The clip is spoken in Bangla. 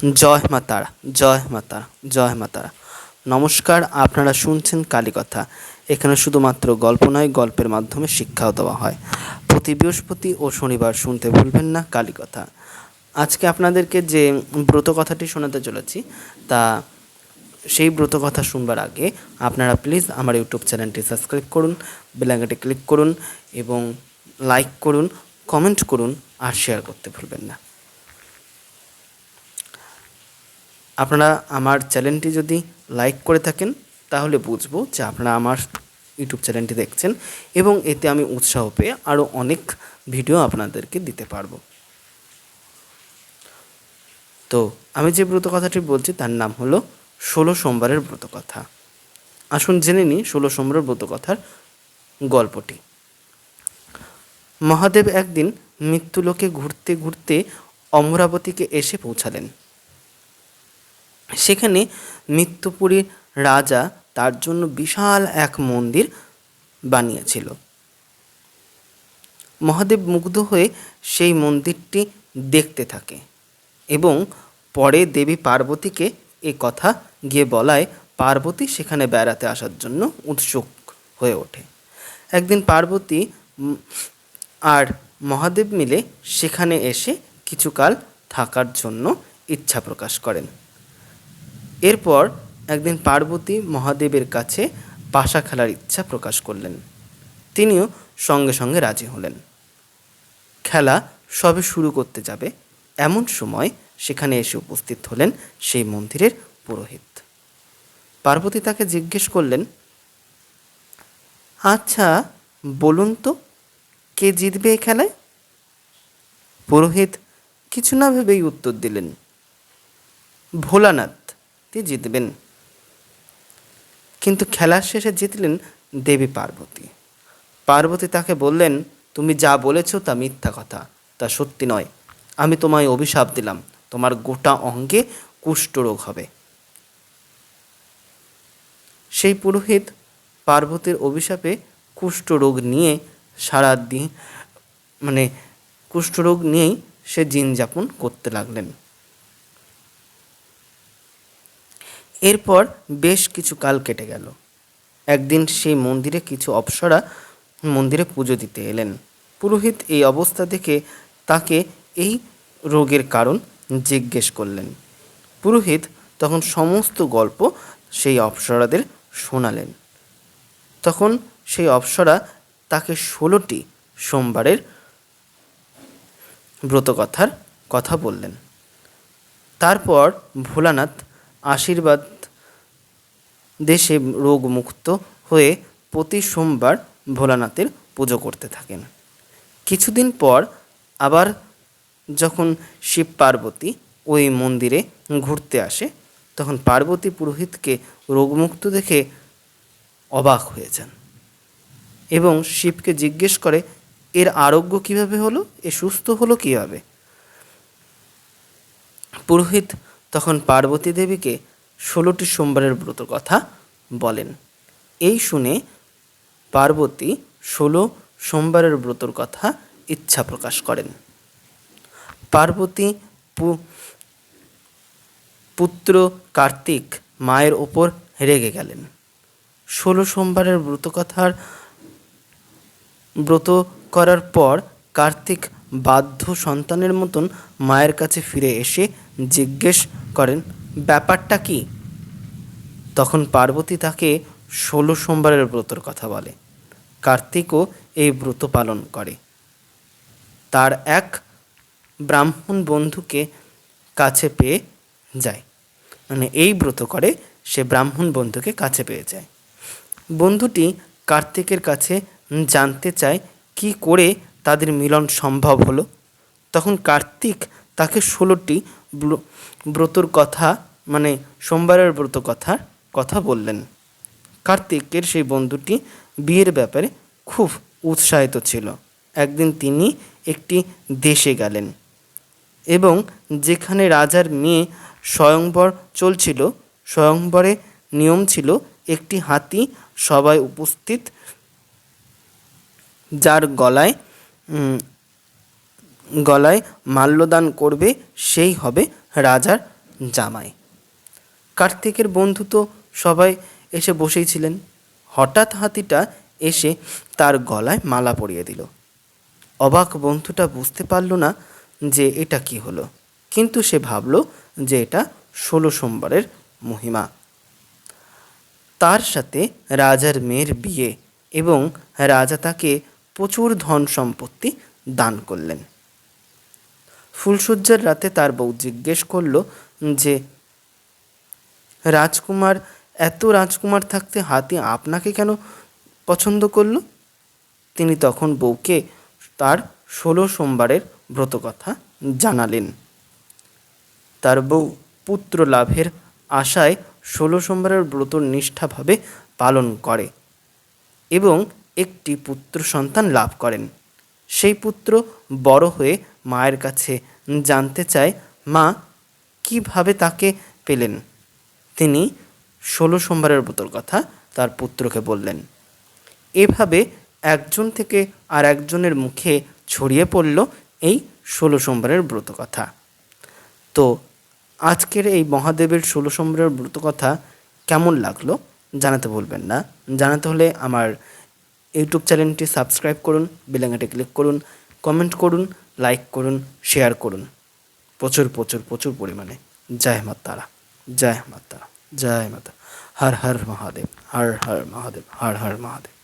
জয় মা তারা, জয় মা তারা, জয় মা তারা। নমস্কার, আপনারা শুনছেন কালীকথা। এখানে শুধুমাত্র গল্প নয়, গল্পের মাধ্যমে শিক্ষাও দেওয়া হয়। প্রতি বৃহস্পতি ও শনিবার শুনতে ভুলবেন না কালীকথা। আজকে আপনাদেরকে যে ব্রত কথাটি শোনাতে চলেছি, তা সেই ব্রত কথা শুনবার আগে আপনারা প্লিজ আমার ইউটিউব চ্যানেলটি সাবস্ক্রাইব করুন, বেল আইকনটি ক্লিক করুন এবং লাইক করুন, কমেন্ট করুন আর শেয়ার করতে ভুলবেন না। আপনারা আমার চ্যানেলটি যদি লাইক করে থাকেন তাহলে বুঝবো যে আপনারা আমার ইউটিউব চ্যানেলটি দেখছেন এবং এতে আমি উৎসাহ পেয়ে আরও অনেক ভিডিও আপনাদেরকে দিতে পারবো। তো আমি যে ব্রত কথাটি বলছি তার নাম হলো 16 সোমবারের ব্রত কথা। আসুন জেনে নিই 16 সোমবারের ব্রত কথার গল্পটি। মহাদেব একদিন মৃত্যুলোকে ঘুরতে ঘুরতে অমরাবতীকে এসে পৌঁছালেন। সেখানে মৃত্যুপুরীর রাজা তার জন্য বিশাল এক মন্দির বানিয়েছিল। মহাদেব মুগ্ধ হয়ে সেই মন্দিরটি দেখতে থাকে এবং পরে দেবী পার্বতীকে এ কথা গিয়ে বলায় পার্বতী সেখানে বেড়াতে আসার জন্য উৎসুক হয়ে ওঠে। একদিন পার্বতী আর মহাদেব মিলে সেখানে এসে কিছুকাল থাকার জন্য ইচ্ছা প্রকাশ করেন। এরপর একদিন পার্বতী মহাদেবের কাছে পাশা খেলার ইচ্ছা প্রকাশ করলেন। তিনিও সঙ্গে সঙ্গে রাজি হলেন। খেলা সবে শুরু করতে যাবে এমন সময় সেখানে এসে উপস্থিত হলেন সেই মন্দিরের পুরোহিত। পার্বতী তাকে জিজ্ঞেস করলেন, আচ্ছা বলুন তো, কে জিতবে এই খেলায়? পুরোহিত কিছু না ভেবেই উত্তর দিলেন, ভোলানাথ জিতবেন। কিন্তু খেলার শেষে জিতলেন দেবী পার্বতী। পার্বতী তাকে বললেন, তুমি যা বলেছ তা মিথ্যা কথা, তা সত্যি নয়। আমি তোমায় অভিশাপ দিলাম, তোমার গোটা অঙ্গে কুষ্ঠরোগ হবে। সেই পুরোহিত পার্বতীর অভিশাপে কুষ্ঠরোগ নিয়ে সারাদিন কুষ্ঠরোগ নিয়েই সে জীবনযাপন করতে লাগলেন। এরপর বেশ কিছু কাল কেটে গেল। একদিন সেই মন্দিরে কিছু অপ্সরা মন্দিরে পুজো দিতে এলেন। পুরোহিত এই অবস্থা দেখে তাকে এই রোগের কারণ জিজ্ঞেস করলেন। পুরোহিত তখন সমস্ত গল্প সেই অপ্সরাদের শোনালেন। তখন সেই অপ্সরা তাকে 16টি সোমবারের ব্রতকথার কথা বললেন। তারপর ভোলানাথ আশীর্বাদ দেশে রোগমুক্ত হয়ে প্রতি সোমবার ভোলানাথের পুজো করতে থাকেন। কিছুদিন পর আবার যখন শিব পার্বতী ওই মন্দিরে ঘুরতে আসে, তখন পার্বতী পুরোহিতকে রোগমুক্ত দেখে অবাক হয়ে যান এবং শিবকে জিজ্ঞেস করে, এর আরোগ্য কিভাবে হলো, এ সুস্থ হলো কিভাবে? পুরোহিত তখন পার্বতী দেবীকে 16টি সোমবারের ব্রত কথা বলেন। এই শুনে পার্বতী 16 সোমবারের ব্রতর কথা ইচ্ছা প্রকাশ করেন। পার্বতী পুত্র কার্তিক মায়ের ওপর রেগে গেলেন। 16 সোমবারের ব্রত করার পর কার্তিক বাধ্য সন্তানের মতন মায়ের কাছে ফিরে এসে জিজ্ঞেস করেন, ব্যাপারটা কি? তখন পার্বতী তাকে 16 সোমবারের ব্রতর কথা বলে। কার্তিকও এই ব্রত পালন করে। তার এক ব্রাহ্মণ বন্ধুকে কাছে পেয়ে যায়, এই ব্রত করে সে ব্রাহ্মণ বন্ধুকে কাছে পেয়ে যায়। বন্ধুটি কার্তিকের কাছে জানতে চায় কি করে তাদের মিলন সম্ভব হলো। তখন কার্তিক তাকে 16টি ব্রতর কথা সোমবারের ব্রত কথা বললেন। কার্তিকের সেই বন্ধুটি বিয়ের ব্যাপারে খুব উৎসাহিত ছিল। একদিন তিনি একটি দেশে গেলেন এবং যেখানে রাজার মেয়ে স্বয়ংবর চলছিল, স্বয়ংবরে নিয়ম ছিল একটি হাতি সবাই উপস্থিত যার গলায় মাল্যদান করবে সেই হবে রাজার জামাই। কার্তিকের বন্ধু তো সবাই এসে বসেই ছিলেন। হঠাৎ হাতিটা এসে তার গলায় মালা পরিয়ে দিল। অবাক বন্ধুটা বুঝতে পারল না যে এটা কি হলো, কিন্তু সে ভাবল যে এটা 16 সোমবারের মহিমা। তার সাথে রাজার মেয়ের বিয়ে এবং রাজা তাকে প্রচুর ধন সম্পত্তি দান করলেন। ফুলশয্যার রাতে তার বউ জিজ্ঞেস করল যে রাজকুমার, এত রাজকুমার থাকতে হাতি আপনাকে কেন পছন্দ করলো? তিনি তখন বউকে তার 16 সোমবারের ব্রতকথা জানালেন। তার বউ পুত্র লাভের আশায় 16 সোমবারের ব্রত নিষ্ঠাভাবে পালন করে এবং একটি পুত্র সন্তান লাভ করেন। সেই পুত্র বড় হয়ে মায়ের কাছে জানতে চায় মা কিভাবে তাকে পেলেন। তিনি 16 সোমবারের ব্রতর কথা তার পুত্রকে বললেন। এভাবে একজন থেকে আর একজনের মুখে ছড়িয়ে পড়ল এই 16 সোমবারের ব্রত কথা। তো আজকের এই মহাদেবের 16 সোমবারের ব্রত কথা কেমন লাগলো জানাতে ভুলবেন না। জানাতে হলে আমার ইউটিউব চ্যানেলটি সাবস্ক্রাইব করুন, বেল আইকনটি ক্লিক করুন, কমেন্ট করুন, লাইক করুন, শেয়ার করুন প্রচুর প্রচুর প্রচুর পরিমাণে। জয় মা তারা, জয় মা তারা, জয় মাতা। হর হর মহাদেব, হর হর মহাদেব, হর হর মহাদেব।